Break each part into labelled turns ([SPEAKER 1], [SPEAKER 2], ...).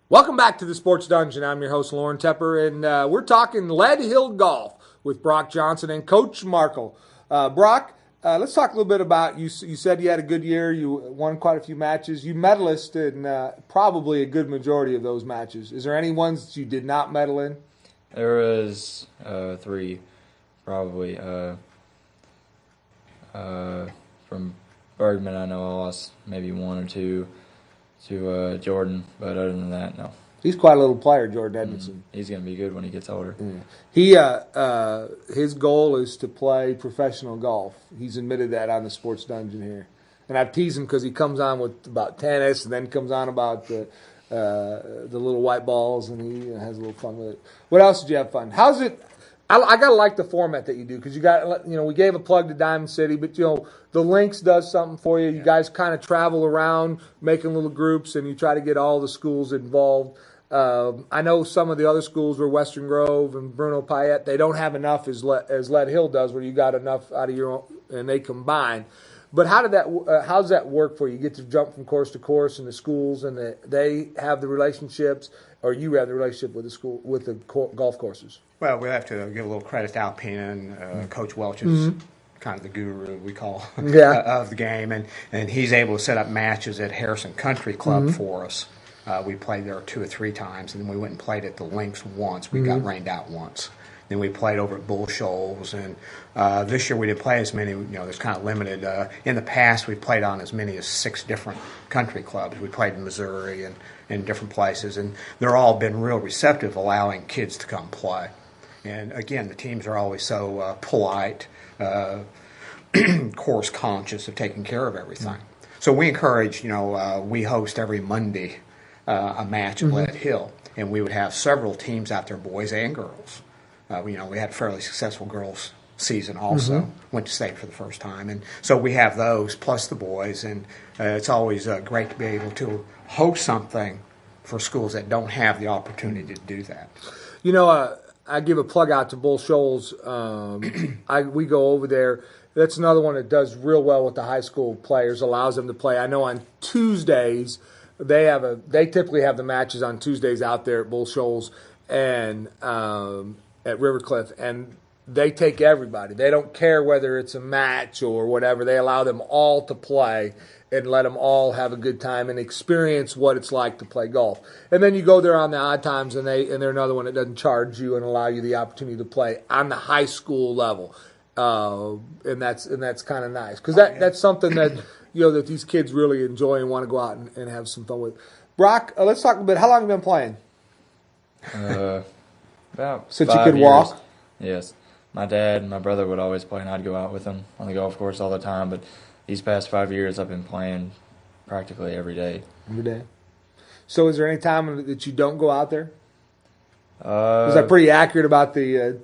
[SPEAKER 1] Welcome back to the Sports Dungeon. I'm your host, Lauren Tepper, and we're talking Lead Hill Golf with Brock Johnson and Coach Markle. Brock, let's talk a little bit about you. You said you had a good year. You won quite a few matches. You medalist in probably a good majority of those matches. Is there any ones that you did not medal in?
[SPEAKER 2] There was three, probably. From Bergman, I know I lost maybe one or two to Jordan, but other than that, no.
[SPEAKER 1] He's quite a little player, Jordan Edmondson.
[SPEAKER 2] He's going to be good when he gets older.
[SPEAKER 1] His goal is to play professional golf. He's admitted that on the Sports Dungeon here. And I've teased him because he comes on with about tennis and then comes on about the little white balls, and he has a little fun with it. What else did you have fun? How's it? I gotta like the format that you do, because you got, we gave a plug to Diamond City, but the Links does something for you. You guys kind of travel around making little groups, and you try to get all the schools involved. I know some of the other schools were Western Grove and Bruno Payette. They don't have enough as Lead Hill does, where you got enough out of your own, and they combine. But how's that work for you? You get to jump from course to course in the schools, and they have the relationships, or you have the relationship with the school, with the golf courses?
[SPEAKER 3] Well, we have to give a little credit to Alpina and Coach Welch is kind of the guru, we call, of the game, and he's able to set up matches at Harrison Country Club for us. We played there 2 or 3 times, and then we went and played at the Links once. We got rained out once. Then we played over at Bull Shoals, and this year we didn't play as many. There's kind of limited. In the past, we played on as many as 6 different country clubs. We played in Missouri and in different places, and they're all been real receptive, allowing kids to come play. And again, the teams are always so polite, course conscious of taking care of everything. So we encourage. We host every Monday a match at Lead Hill, and we would have several teams out there, boys and girls. We had a fairly successful girls' season also. Went to state for the first time. And so we have those plus the boys. And it's always great to be able to host something for schools that don't have the opportunity to do that.
[SPEAKER 1] I give a plug out to Bull Shoals. We go over there. That's another one that does real well with the high school players, allows them to play. I know on Tuesdays, they typically have the matches on Tuesdays out there at Bull Shoals and at Rivercliff, and they take everybody. They don't care whether it's a match or whatever. They allow them all to play and let them all have a good time and experience what it's like to play golf. And then you go there on the odd times, and they're another one that doesn't charge you and allow you the opportunity to play on the high school level. And that's kind of nice, because that's something that that these kids really enjoy and want to go out and have some fun with. Brock, let's talk a bit. How long have you been playing?
[SPEAKER 2] About
[SPEAKER 1] Since
[SPEAKER 2] 5
[SPEAKER 1] you could
[SPEAKER 2] years.
[SPEAKER 1] walk?
[SPEAKER 2] Yes. My dad and my brother would always play, and I'd go out with them on the golf course all the time. But these past 5 years, I've been playing practically every day.
[SPEAKER 1] Every day. So is there any time that you don't go out there? Is that pretty accurate about the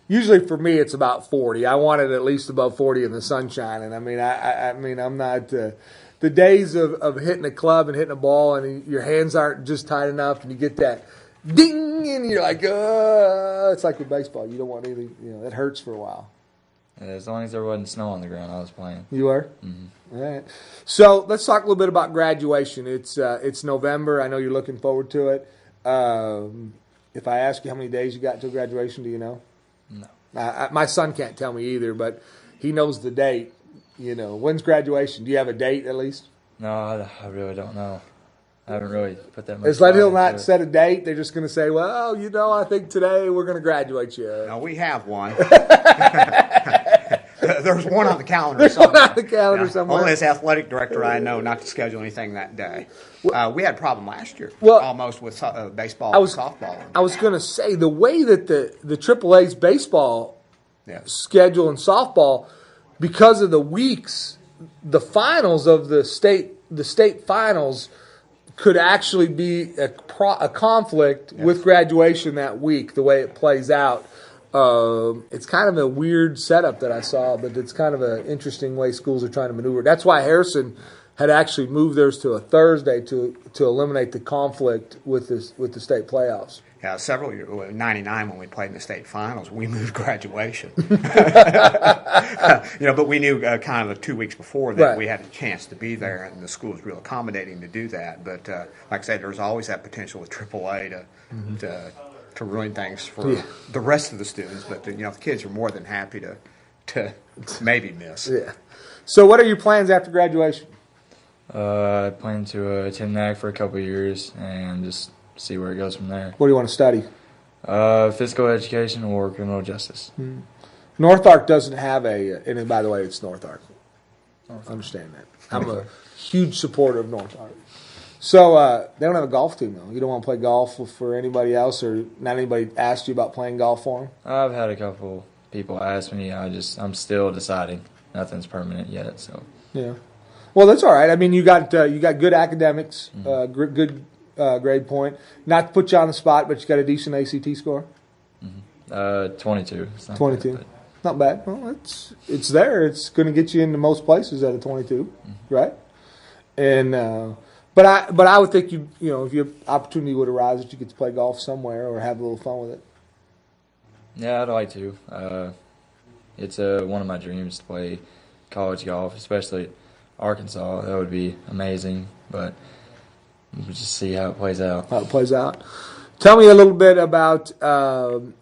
[SPEAKER 1] usually for me, it's about 40. I want it at least above 40 in the sunshine. And, I'm not the days of hitting a club and hitting a ball and your hands aren't just tight enough and you get that ding, and you're like, it's like with baseball. You don't want anything, it hurts for a while.
[SPEAKER 2] As long as there wasn't snow on the ground, I was playing.
[SPEAKER 1] You were? Mm-hmm. All right. So let's talk a little bit about graduation. It's November. I know you're looking forward to it. If I ask you how many days you got until graduation, do you know?
[SPEAKER 2] No.
[SPEAKER 1] My son can't tell me either, but he knows the date. When's graduation? Do you have a date at least?
[SPEAKER 2] No, I really don't know. I haven't really put that much.
[SPEAKER 1] Has Lead Hill not set a date? They're just going to say, well, I think today we're going to graduate you.
[SPEAKER 3] No, we have one. There's one on the calendar somewhere.
[SPEAKER 1] One on the calendar somewhere.
[SPEAKER 3] Only as athletic director I know not to schedule anything that day. We had a problem last year, almost with baseball and softball.
[SPEAKER 1] I was going to say, the way that the AAA's baseball schedule and softball, because of the weeks, the finals of the state finals could actually be a conflict with graduation that week, the way it plays out. It's kind of a weird setup that I saw, but it's kind of an interesting way schools are trying to maneuver. That's why Harrison had actually moved theirs to a Thursday to eliminate the conflict with the state playoffs.
[SPEAKER 3] Yeah, several years, in '99 when we played in the state finals, we moved graduation. But we knew kind of 2 weeks before that we had a chance to be there, and the school was real accommodating to do that. But like I said, there's always that potential with AAA to ruin things for the rest of the students. But the kids are more than happy to maybe miss.
[SPEAKER 1] Yeah. So, what are your plans after graduation?
[SPEAKER 2] I plan to attend NAC for a couple of years and just see where it goes from there.
[SPEAKER 1] What do you want to study?
[SPEAKER 2] Physical education or criminal justice.
[SPEAKER 1] North Ark doesn't have and by the way, it's North Ark. I understand that. I'm a huge supporter of North Ark. So they don't have a golf team, though. You don't want to play golf for anybody else, or not anybody asked you about playing golf for them?
[SPEAKER 2] I've had a couple people ask me. I'm still deciding. Nothing's permanent yet, so.
[SPEAKER 1] Yeah. Well, that's all right. I mean, you got good academics, good grade point. Not to put you on the spot, but you got a decent ACT score.
[SPEAKER 2] 22. It's not
[SPEAKER 1] 22.
[SPEAKER 2] bad,
[SPEAKER 1] not bad. Well, it's there. It's going to get you into most places at a 22, right? And but I would think if your opportunity would arise that you get to play golf somewhere or have a little fun with it.
[SPEAKER 2] Yeah, I'd like to. It's one of my dreams to play college golf, especially at Arkansas. That would be amazing, but we'll just see how it plays out.
[SPEAKER 1] How it plays out. Tell me a little bit about the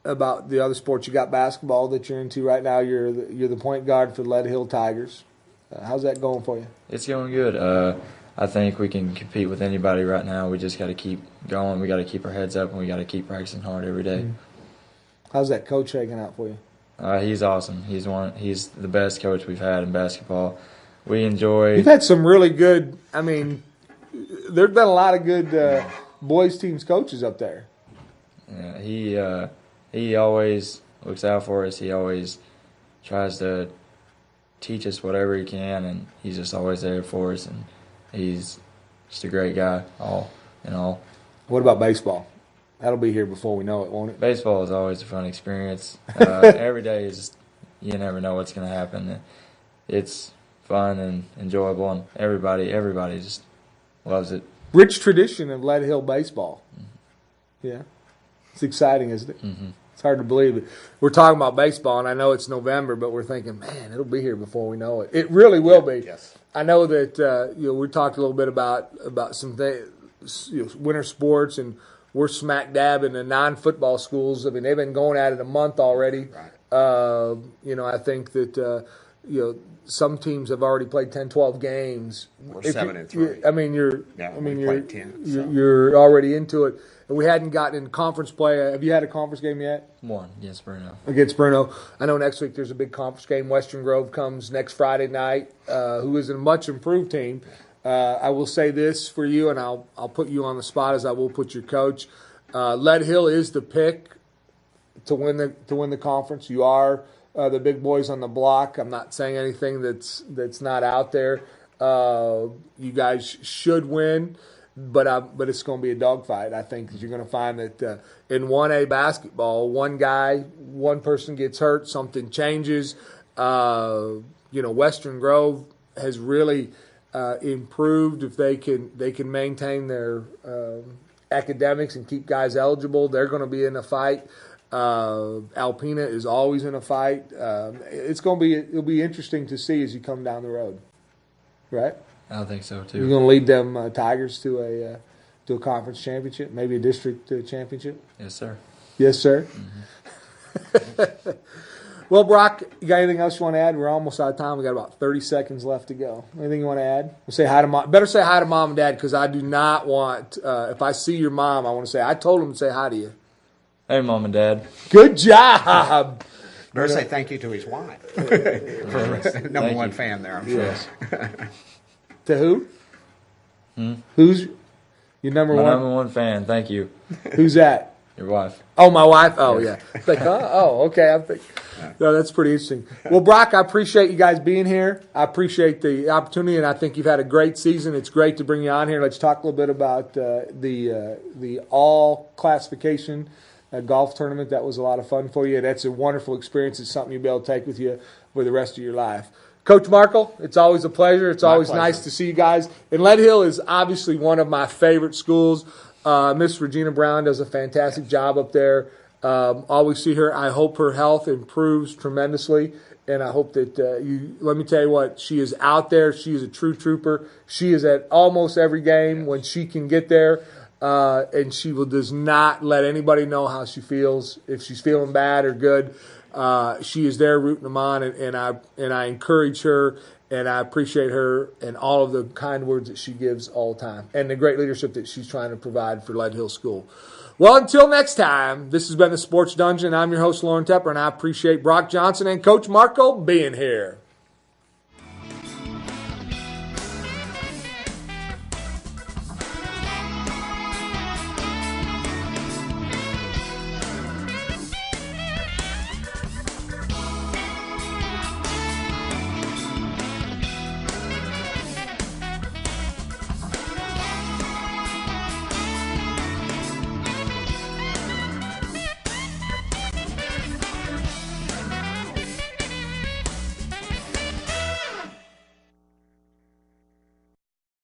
[SPEAKER 1] other sports. You got basketball that you're into right now. You're the point guard for the Lead Hill Tigers. How's that going for you?
[SPEAKER 2] It's going good. I think we can compete with anybody right now. We just got to keep going. We got to keep our heads up, and we got to keep practicing hard every day.
[SPEAKER 1] How's that coach shaking out for you?
[SPEAKER 2] He's awesome. He's the best coach we've had in basketball. We enjoy.
[SPEAKER 1] You've had some really good. I mean, there's been a lot of good boys teams coaches up there.
[SPEAKER 2] Yeah, he always looks out for us. He always tries to teach us whatever he can, and he's just always there for us. And he's just a great guy, all in all.
[SPEAKER 1] What about baseball? That'll be here before we know it, won't it?
[SPEAKER 2] Baseball is always a fun experience. Every day is just, you never know what's going to happen. It's fun and enjoyable, and everybody just loves it.
[SPEAKER 1] Rich tradition of Lead Hill baseball. Yeah. It's exciting, isn't it? It's hard to believe it. We're talking about baseball, and I know it's November, but we're thinking, man, it'll be here before we know it. It really will be.
[SPEAKER 3] Yes.
[SPEAKER 1] I know that we talked a little bit about some things, winter sports, and we're smack dab in the non-football schools. I mean, they've been going at it a month already.
[SPEAKER 3] Right.
[SPEAKER 1] I think that some teams have already played 10, 12 games.
[SPEAKER 3] We're 7-3.
[SPEAKER 1] I mean,
[SPEAKER 3] played 10. So.
[SPEAKER 1] You're already into it. And we hadn't gotten in conference play. Have you had a conference game yet?
[SPEAKER 2] One, yes, Bruno.
[SPEAKER 1] Against Bruno. I know next week there's a big conference game. Western Grove comes next Friday night, who is a much improved team. I will say this for you, and I'll put you on the spot as I will put your coach. Lead Hill is the pick to win the conference. You are the big boys on the block. I'm not saying anything that's not out there. You guys should win, but it's going to be a dogfight. I think that you're going to find that in 1A basketball, one person gets hurt, something changes. Western Grove has really improved. If they can maintain their academics and keep guys eligible, they're going to be in a fight. Alpena is always in a fight. It'll be interesting to see as you come down the road, right?
[SPEAKER 2] I think so too.
[SPEAKER 1] You're going to lead them Tigers to a conference championship, maybe a district championship.
[SPEAKER 2] Yes, sir.
[SPEAKER 1] Yes, sir. Well, Brock, you got anything else you want to add? We're almost out of time. We got about 30 seconds left to go. Anything you want to add? We'll say hi to mom. Better say hi to mom and dad, because I do not want. If I see your mom, I want to say I told him to say hi to you.
[SPEAKER 2] Hey, Mom and Dad.
[SPEAKER 1] Good job.
[SPEAKER 3] Better say thank you to his wife. Number one fan there, I'm sure.
[SPEAKER 2] Yes.
[SPEAKER 1] To who? Who's your number
[SPEAKER 2] My
[SPEAKER 1] one?
[SPEAKER 2] number one fan. Thank you.
[SPEAKER 1] Who's that?
[SPEAKER 2] Your wife.
[SPEAKER 1] Oh, my wife? Oh, yeah. It's like, huh? Oh, okay. I think. No, that's pretty interesting. Well, Brock, I appreciate you guys being here. I appreciate the opportunity, and I think you've had a great season. It's great to bring you on here. Let's talk a little bit about the all classification golf tournament. That was a lot of fun for you. That's a wonderful experience. It's something you'll be able to take with you for the rest of your life. Coach Markle, it's always a pleasure. It's
[SPEAKER 3] My
[SPEAKER 1] always
[SPEAKER 3] pleasure.
[SPEAKER 1] nice to see you guys. And Lead Hill is obviously one of my favorite schools. Miss Regina Brown does a fantastic job up there. Always see her. I hope her health improves tremendously. And I hope that let me tell you what, she is out there. She is a true trooper. She is at almost every game when she can get there. And she does not let anybody know how she feels, if she's feeling bad or good. She is there rooting them on, and I encourage her, and I appreciate her and all of the kind words that she gives all the time, and the great leadership that she's trying to provide for Lead Hill School. Well, until next time, this has been the Sports Dungeon. I'm your host, Lauren Tepper, and I appreciate Brock Johnson and Coach Marco being here.